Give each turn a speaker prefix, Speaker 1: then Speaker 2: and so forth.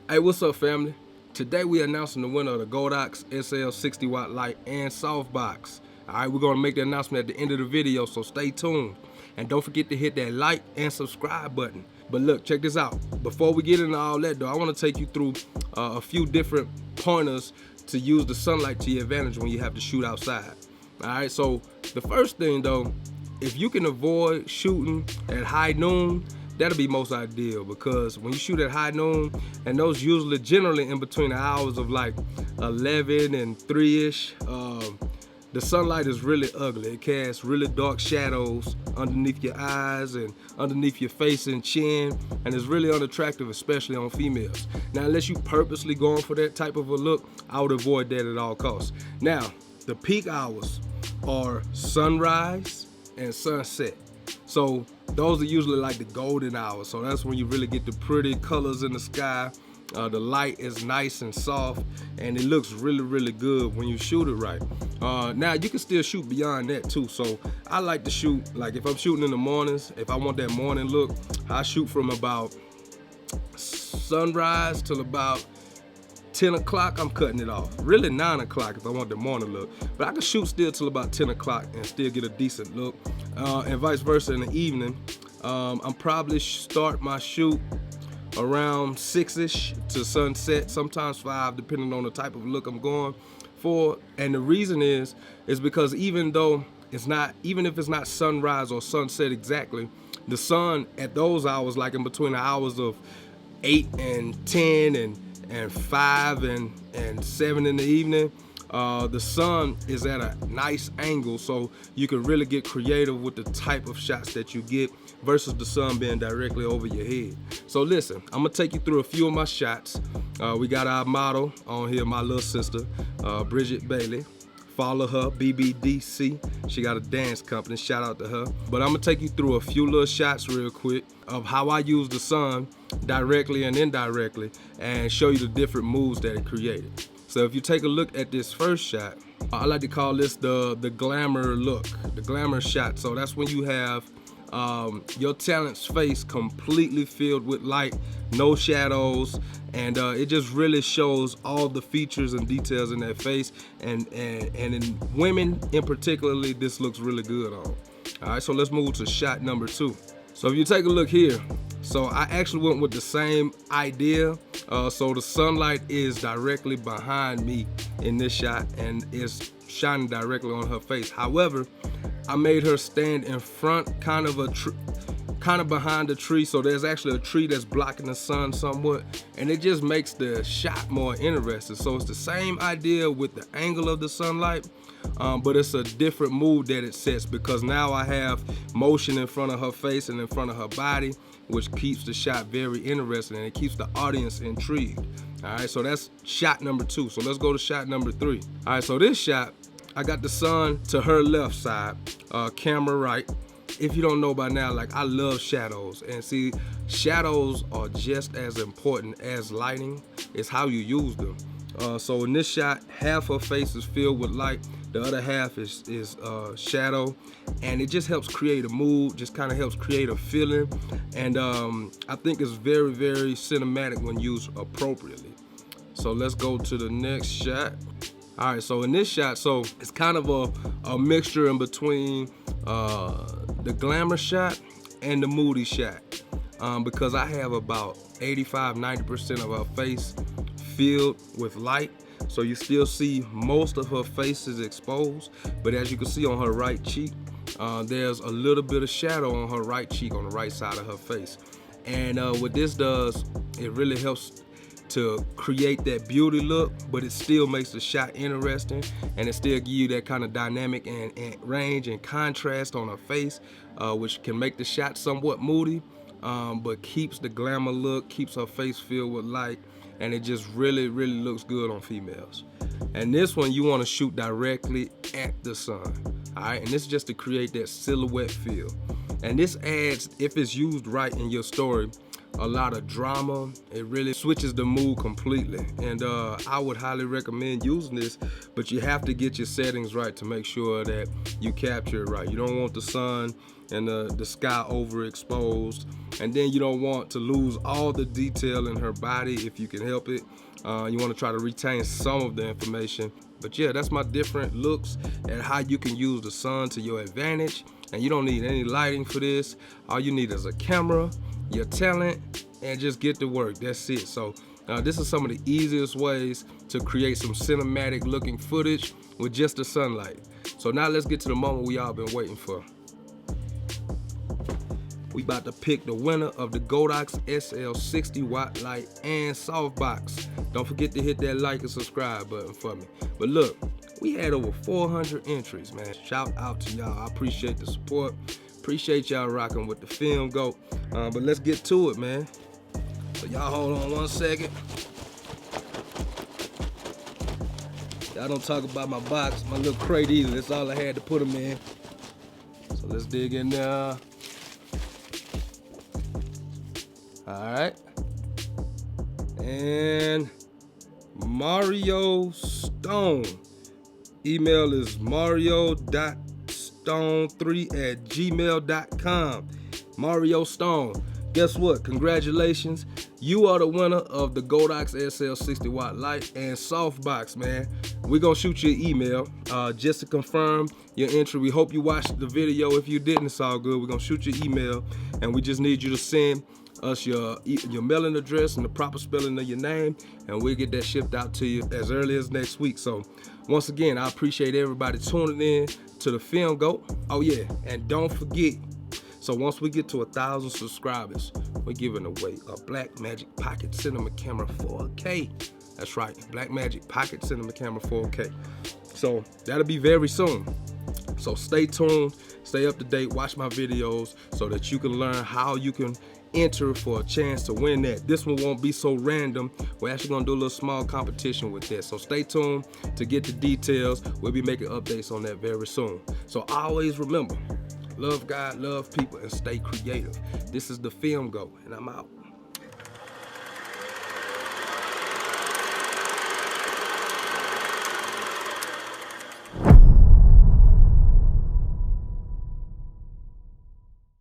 Speaker 1: Hey, what's up, family? Today we announcing the winner of the Godox SL 60 watt light and softbox. Alright, we're gonna make the announcement at the end of the video, so stay tuned. And don't forget to hit that like and subscribe button. But look, check this out. Before we get into all that though, I wanna take you through a few different pointers to use the sunlight to your advantage when you have to shoot outside. Alright, so the first thing though, if you can avoid shooting at high noon, that'll be most ideal, because when you shoot at high noon, and those usually generally in between the hours of like 11 and 3-ish, the sunlight is really ugly. It casts really dark shadows underneath your eyes and underneath your face and chin, and it's really unattractive, especially on females. Now, unless you purposely going for that type of a look, I would avoid that at all costs. Now, the peak hours are sunrise and sunset. So those are usually like the golden hours. So that's when you really get the pretty colors in the sky. The light is nice and soft, and it looks really, really good when you shoot it right. Now you can still shoot beyond that too. So I like to shoot, like if I'm shooting in the mornings, if I want that morning look, I shoot from about sunrise till about 10 o'clock, I'm cutting it off. Really 9 o'clock if I want the morning look. But I can shoot still till about 10 o'clock and still get a decent look. And vice versa in the evening. I'm probably start my shoot around 6-ish to sunset, sometimes 5, depending on the type of look I'm going for. And the reason is because even if it's not sunrise or sunset exactly, the sun at those hours, like in between the hours of 8 and 10 and 5 and 7 in the evening, the sun is at a nice angle, so you can really get creative with the type of shots that you get versus the sun being directly over your head. So listen, I'm gonna take you through a few of my shots. We got our model on here, my little sister, Bridget Bailey. Follow her, BBDC. She got a dance company, shout out to her. But I'm gonna take you through a few little shots real quick of how I use the sun directly and indirectly, and show you the different moves that it created. So if you take a look at this first shot, I like to call this the glamour look, the glamour shot. So that's when you have your talent's face completely filled with light, no shadows, and it just really shows all the features and details in that face, and in women in particularly, this looks really good on. All right, so let's move to shot number 2. So if you take a look here, so I actually went with the same idea. So the sunlight is directly behind me in this shot, and it's shining directly on her face. However, I made her stand in front, kind of behind the tree, so there's actually a tree that's blocking the sun somewhat, and it just makes the shot more interesting. So it's the same idea with the angle of the sunlight, but it's a different mood that it sets, because now I have motion in front of her face and in front of her body, which keeps the shot very interesting, and it keeps the audience intrigued. All right, so that's shot number 2. So let's go to shot number 3. All right, so this shot, I got the sun to her left side, camera right. If you don't know by now, like, I love shadows, and see, shadows are just as important as lighting. It's how you use them. So in this shot, half her face is filled with light, the other half is shadow, and it just helps create a mood, just kind of helps create a feeling, and I think it's very, very cinematic when used appropriately. So let's go to the next shot. All right, so in this shot, so it's kind of a mixture in between the glamour shot and the moody shot, because I have about 85–90% of her face filled with light. So you still see most of her face is exposed, but as you can see on her right cheek, there's a little bit of shadow on her right cheek, on the right side of her face. And what this does, it really helps to create that beauty look, but it still makes the shot interesting, and it still give you that kind of dynamic and range and contrast on her face, which can make the shot somewhat moody, but keeps the glamour look, keeps her face filled with light, and it just really, really looks good on females. And this one, you want to shoot directly at the sun. All right, and this is just to create that silhouette feel. And this adds, if it's used right in your story, a lot of drama. It really switches the mood completely. And I would highly recommend using this, but you have to get your settings right to make sure that you capture it right. You don't want the sun and the sky overexposed, and then you don't want to lose all the detail in her body if you can help it. You want to try to retain some of the information. But yeah, that's my different looks and how you can use the sun to your advantage. And you don't need any lighting for this. All you need is a camera, your talent, and just get to work. That's it. So this is some of the easiest ways to create some cinematic looking footage with just the sunlight. So now let's get to the moment we all been waiting for. We about to pick the winner of the Godox SL 60 watt light and softbox. Don't forget to hit that like and subscribe button for me. But look, we had over 400 entries, man. Shout out to y'all. I appreciate the support. Appreciate y'all rocking with the Film Goat. But let's get to it, man. So y'all hold on one second. Y'all don't talk about my box, my little crate either. That's all I had to put them in. So let's dig in there. All right. And Mario Stone. Email is mario.stone3@gmail.com. Mario Stone. Guess what? Congratulations. You are the winner of the Godox SL 60 watt light and softbox, man. We're going to shoot you an email just to confirm your entry. We hope you watched the video. If you didn't, it's all good. We're going to shoot you an email, and we just need you to send us your mailing address and the proper spelling of your name, and we'll get that shipped out to you as early as next week. So once again, I appreciate everybody tuning in to the Film Goat. Oh yeah, and don't forget, so once we get to 1,000 subscribers, we're giving away a Blackmagic Pocket Cinema Camera 4K. That's right, Blackmagic Pocket Cinema Camera 4K. So that'll be very soon. So stay tuned, stay up to date, watch my videos so that you can learn how you can enter for a chance to win that. This one won't be so random. We're actually gonna do a little small competition with that. So stay tuned to get the details. We'll be making updates on that very soon. So always remember, love God, love people, and stay creative. This is the Film Goat, and I'm out.